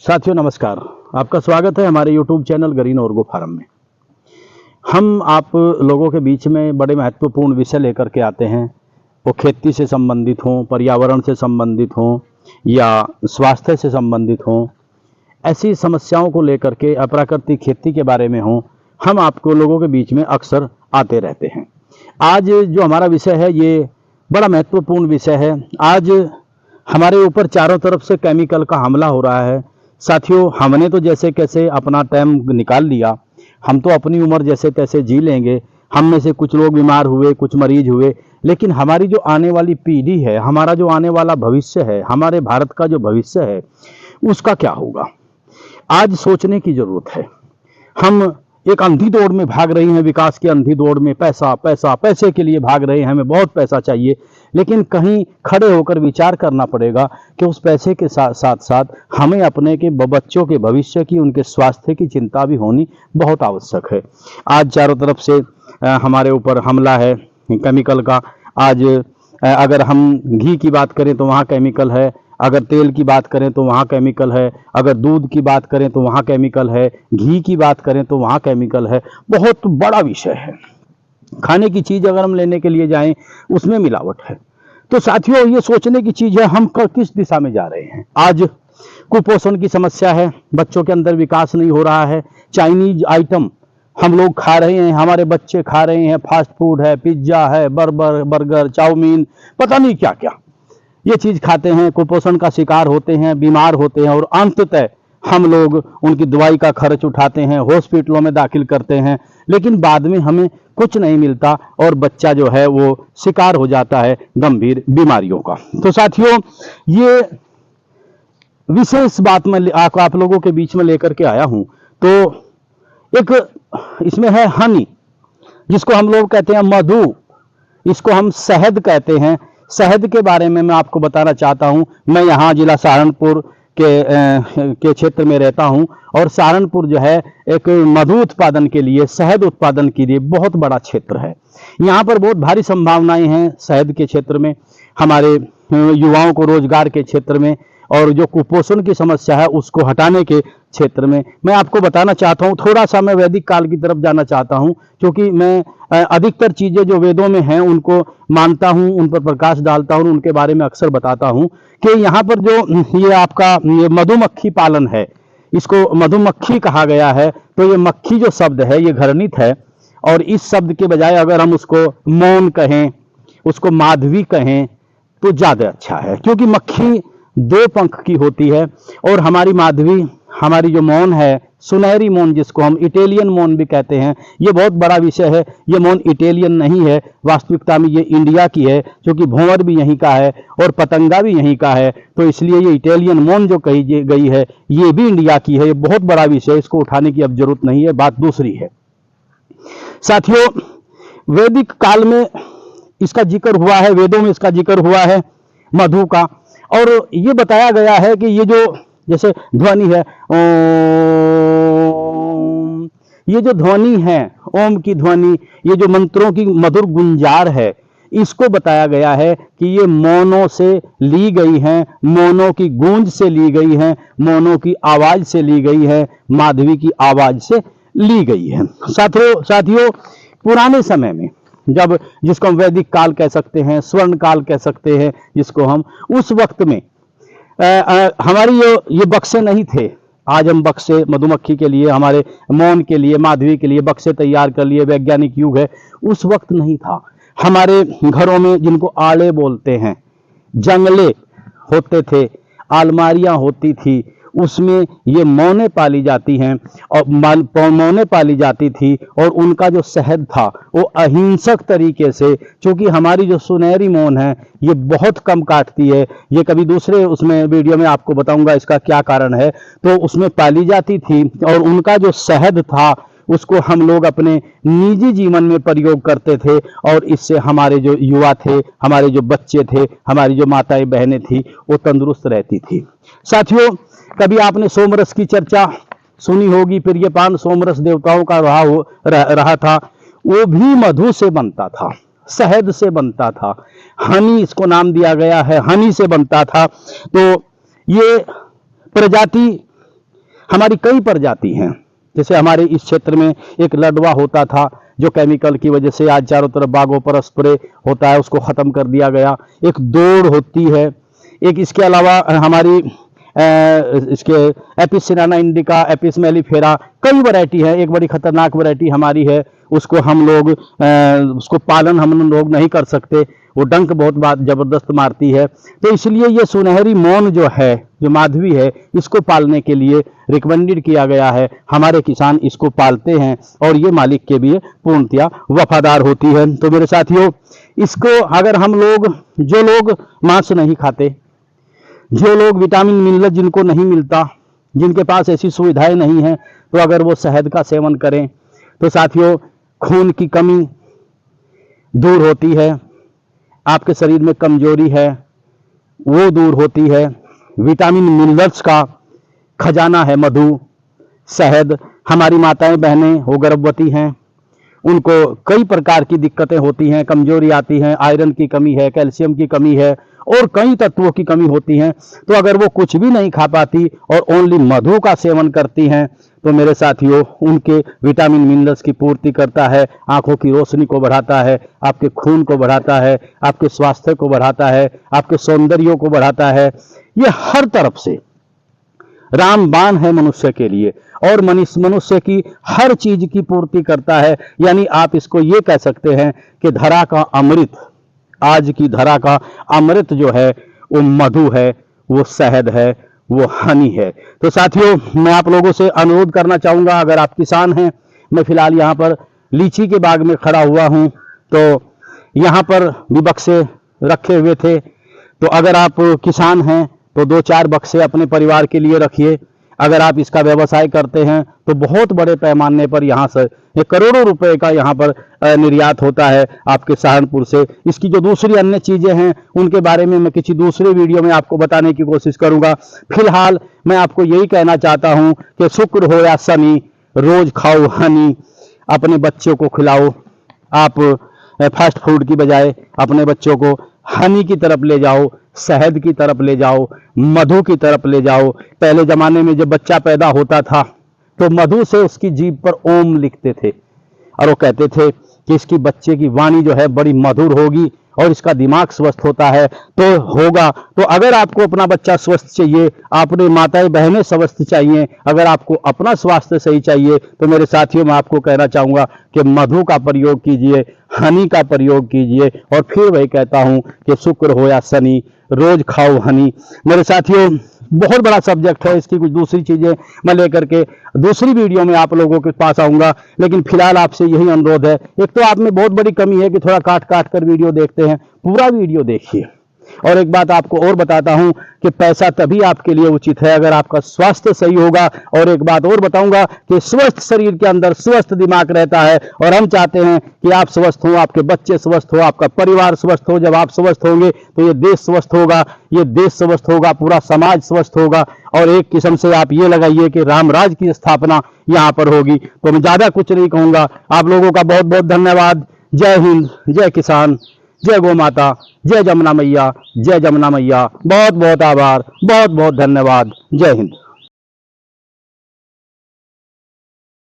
साथियों नमस्कार, आपका स्वागत है हमारे YouTube चैनल ग्रीन ऑर्गो फार्म में। हम आप लोगों के बीच में बड़े महत्वपूर्ण विषय लेकर के आते हैं। वो खेती से संबंधित हों, पर्यावरण से संबंधित हों या स्वास्थ्य से संबंधित हों, ऐसी समस्याओं को लेकर के अप्राकृतिक खेती के बारे में हों, हम आपको लोगों के बीच में अक्सर आते रहते हैं। आज जो हमारा विषय है ये बड़ा महत्वपूर्ण विषय है। आज हमारे ऊपर चारों तरफ से केमिकल का हमला हो रहा है। साथियों, हमने तो जैसे कैसे अपना टाइम निकाल लिया, हम तो अपनी उम्र जैसे तैसे जी लेंगे। हम में से कुछ लोग बीमार हुए, कुछ मरीज हुए, लेकिन हमारी जो आने वाली पीढ़ी है, हमारा जो आने वाला भविष्य है, हमारे भारत का जो भविष्य है, उसका क्या होगा, आज सोचने की जरूरत है। हम एक अंधी दौड़ में भाग रही हैं, विकास की अंधी दौड़ में, पैसा पैसा पैसे के लिए भाग रहे हैं, हमें बहुत पैसा चाहिए। लेकिन कहीं खड़े होकर विचार करना पड़ेगा कि उस पैसे के साथ साथ हमें अपने के बच्चों के भविष्य की, उनके स्वास्थ्य की चिंता भी होनी बहुत आवश्यक है। आज चारों तरफ से हमारे ऊपर हमला है केमिकल का। आज अगर हम घी की बात करें तो वहाँ केमिकल है, अगर तेल की बात करें तो वहाँ केमिकल है, अगर दूध की बात करें तो वहाँ केमिकल है, घी की बात करें तो वहाँ केमिकल है। बहुत बड़ा विषय है। खाने की चीज़ अगर हम लेने के लिए जाएं उसमें मिलावट है। तो साथियों, ये सोचने की चीज़ है हम किस दिशा में जा रहे हैं। आज कुपोषण की समस्या है, बच्चों के अंदर विकास नहीं हो रहा है। चाइनीज आइटम हम लोग खा रहे हैं, हमारे बच्चे खा रहे हैं, फास्ट फूड है, पिज्ज़ा है, बर्गर, चाउमीन, पता नहीं क्या क्या ये चीज़ खाते हैं, कुपोषण का शिकार होते हैं, बीमार होते हैं और अंततः हम लोग उनकी दवाई का खर्च उठाते हैं, हॉस्पिटलों में दाखिल करते हैं, लेकिन बाद में हमें कुछ नहीं मिलता और बच्चा जो है वो शिकार हो जाता है गंभीर बीमारियों का। तो साथियों, ये विशेष बात मैं आप लोगों के बीच में लेकर के आया हूं। तो एक इसमें है हनी, जिसको हम लोग कहते हैं मधु, इसको हम शहद कहते हैं। शहद के बारे में मैं आपको बताना चाहता हूं। मैं यहाँ जिला सहारनपुर के क्षेत्र में रहता हूं और सहारनपुर जो है एक मधु उत्पादन के लिए, शहद उत्पादन के लिए बहुत बड़ा क्षेत्र है। यहाँ पर बहुत भारी संभावनाएं हैं शहद के क्षेत्र में, हमारे युवाओं को रोजगार के क्षेत्र में, और जो कुपोषण की समस्या है उसको हटाने के क्षेत्र में। मैं आपको बताना चाहता हूँ, थोड़ा सा मैं वैदिक काल की तरफ जाना चाहता हूँ, क्योंकि मैं अधिकतर चीज़ें जो वेदों में हैं उनको मानता हूँ, उन पर प्रकाश डालता हूँ, उनके बारे में अक्सर बताता हूँ कि यहाँ पर जो ये आपका ये मधुमक्खी पालन है, इसको मधुमक्खी कहा गया है। तो ये मक्खी जो शब्द है ये घृणित है, और इस शब्द के बजाय अगर हम उसको मौन कहें, उसको माधवी कहें तो ज़्यादा अच्छा है, क्योंकि मक्खी दो पंख की होती है और हमारी माधवी, हमारी जो मौन है, सुनहरी मौन जिसको हम इटालियन मौन भी कहते हैं, ये बहुत बड़ा विषय है। ये मौन इटालियन नहीं है, वास्तविकता में ये इंडिया की है, क्योंकि भंवर भी यहीं का है और पतंगा भी यहीं का है। तो इसलिए ये इटालियन मौन जो कही गई है ये भी इंडिया की है। ये बहुत बड़ा विषय, इसको उठाने की अब जरूरत नहीं है, बात दूसरी है। साथियों, वैदिक काल में इसका जिक्र हुआ है, वेदों में इसका जिक्र हुआ है मधु का, और ये बताया गया है कि ये जो जैसे ध्वनि है ओम, ये जो ध्वनि है, ओम की ध्वनि, ये जो मंत्रों की मधुर गुंजार है, इसको बताया गया है कि ये मौनों से ली गई है, मौनों की गूंज से ली गई है, मौनों की आवाज से ली गई है, माधवी की आवाज से ली गई है। साथियों, पुराने समय में जब, जिसको हम वैदिक काल कह सकते हैं, स्वर्ण काल कह सकते हैं जिसको हम, उस वक्त में हमारी ये बक्से नहीं थे। आज हम बक्से मधुमक्खी के लिए, हमारे मौन के लिए, माधवी के लिए बक्से तैयार कर लिए, वैज्ञानिक युग है। उस वक्त नहीं था। हमारे घरों में, जिनको आले बोलते हैं, जंगले होते थे, अलमारियां होती थी, उसमें ये मौनें पाली जाती हैं और मौनें पाली जाती थी, और उनका जो शहद था वो अहिंसक तरीके से, क्योंकि हमारी जो सुनहरी मौन है ये बहुत कम काटती है, ये कभी दूसरे उसमें वीडियो में आपको बताऊंगा इसका क्या कारण है, तो उसमें पाली जाती थी, और उनका जो शहद था उसको हम लोग अपने निजी जीवन में प्रयोग करते थे, और इससे हमारे जो युवा थे, हमारे जो बच्चे थे, हमारी जो माताएं बहनें थी, वो तंदुरुस्त रहती थी। साथियों, कभी आपने सोमरस की चर्चा सुनी होगी, फिर ये पान सोमरस देवताओं का रहा था, वो भी मधु से बनता था, शहद से बनता था, हनी इसको नाम दिया गया है, हनी से बनता था। तो ये प्रजाति हमारी कई प्रजाति हैं। जैसे हमारे इस क्षेत्र में एक लडवा होता था जो केमिकल की वजह से आज चारों तरफ बागों पर स्प्रे होता है, उसको खत्म कर दिया गया। एक दौड़ होती है। एक इसके अलावा हमारी इसके एपिस सिनाना इंडिका, एपिस मेलिफेरा, कई वैरायटी है। एक बड़ी खतरनाक वैरायटी हमारी है, उसको हम लोग उसको पालन हम लोग नहीं कर सकते, वो डंक बहुत बात जबरदस्त मारती है। तो इसलिए ये सुनहरी मौन जो है, जो माधवी है, इसको पालने के लिए रिकमेंडेड किया गया है। हमारे किसान इसको पालते हैं और ये मालिक के भी पूर्णतया वफादार होती है। तो मेरे साथियों, इसको अगर हम लोग, जो लोग मांस नहीं खाते, जो लोग विटामिन मिनरल जिनको नहीं मिलता, जिनके पास ऐसी सुविधाएं नहीं हैं, तो अगर वो शहद का सेवन करें तो साथियों खून की कमी दूर होती है, आपके शरीर में कमजोरी है वो दूर होती है। विटामिन मिनरल्स का खजाना है मधु, शहद। हमारी माताएं बहनें वो गर्भवती हैं, उनको कई प्रकार की दिक्कतें होती हैं, कमजोरी आती है, आयरन की कमी है, कैल्शियम की कमी है और कई तत्वों की कमी होती है। तो अगर वो कुछ भी नहीं खा पाती और ओनली मधु का सेवन करती हैं तो मेरे साथियों उनके विटामिन मिनरल्स की पूर्ति करता है, आंखों की रोशनी को बढ़ाता है, आपके खून को बढ़ाता है, आपके स्वास्थ्य को बढ़ाता है, आपके सौंदर्य को बढ़ाता है। ये हर तरफ से रामबाण है मनुष्य के लिए और मनुष्य की हर चीज की पूर्ति करता है। यानी आप इसको ये कह सकते हैं कि धरा का अमृत, आज की धरा का अमृत जो है वो मधु है, वो शहद है, वो हनी है। तो साथियों मैं आप लोगों से अनुरोध करना चाहूंगा, अगर आप किसान हैं, मैं फिलहाल यहाँ पर लीची के बाग में खड़ा हुआ हूँ, तो यहाँ पर भी बक्से रखे हुए थे। तो अगर आप किसान हैं तो 2-4 बक्से अपने परिवार के लिए रखिए। अगर आप इसका व्यवसाय करते हैं तो बहुत बड़े पैमाने पर यहाँ से ये करोड़ों रुपए का यहाँ पर निर्यात होता है आपके सहारनपुर से। इसकी जो दूसरी अन्य चीजें हैं उनके बारे में मैं किसी दूसरे वीडियो में आपको बताने की कोशिश करूंगा। फिलहाल मैं आपको यही कहना चाहता हूं कि शुक्र हो या शनि, रोज खाओ हनी, अपने बच्चों को खिलाओ। आप फास्ट फूड की बजाय अपने बच्चों को हनी की तरफ ले जाओ, शहद की तरफ ले जाओ, मधु की तरफ ले जाओ। पहले जमाने में जब बच्चा पैदा होता था तो मधु से उसकी जीभ पर ओम लिखते थे और वो कहते थे कि इसकी बच्चे की वाणी जो है बड़ी मधुर होगी और इसका दिमाग स्वस्थ होता है तो होगा। तो अगर आपको अपना बच्चा स्वस्थ चाहिए, अपने माताएं बहनें स्वस्थ चाहिए, अगर आपको अपना स्वास्थ्य सही चाहिए, तो मेरे साथियों मैं आपको कहना चाहूंगा कि मधु का प्रयोग कीजिए, हनी का प्रयोग कीजिए। और फिर वही कहता हूं कि शुक्र हो या शनि, रोज खाओ हनी। मेरे साथियों बहुत बड़ा सब्जेक्ट है, इसकी कुछ दूसरी चीजें मैं लेकर के दूसरी वीडियो में आप लोगों के पास आऊंगा, लेकिन फिलहाल आपसे यही अनुरोध है। एक तो आप में बहुत बड़ी कमी है कि थोड़ा काट काट कर वीडियो देखते हैं, पूरा वीडियो देखिए। और एक बात आपको और बताता हूं कि पैसा तभी आपके लिए उचित है अगर आपका स्वास्थ्य सही होगा। और एक बात और बताऊंगा कि स्वस्थ शरीर के अंदर स्वस्थ दिमाग रहता है और हम चाहते हैं कि आप स्वस्थ हो, आपके बच्चे स्वस्थ हो, आपका परिवार स्वस्थ हो। जब आप स्वस्थ होंगे तो ये देश स्वस्थ होगा, ये देश स्वस्थ होगा, पूरा समाज स्वस्थ होगा। और एक किस्म से आप ये लगाइए कि रामराज की स्थापना यहाँ पर होगी। तो मैं ज्यादा कुछ नहीं कहूंगा। आप लोगों का बहुत बहुत धन्यवाद। जय हिंद, जय किसान, जय गौ माता, जय जमुना मैया, जय जमुना मैया। बहुत बहुत आभार, बहुत बहुत धन्यवाद। जय हिंद।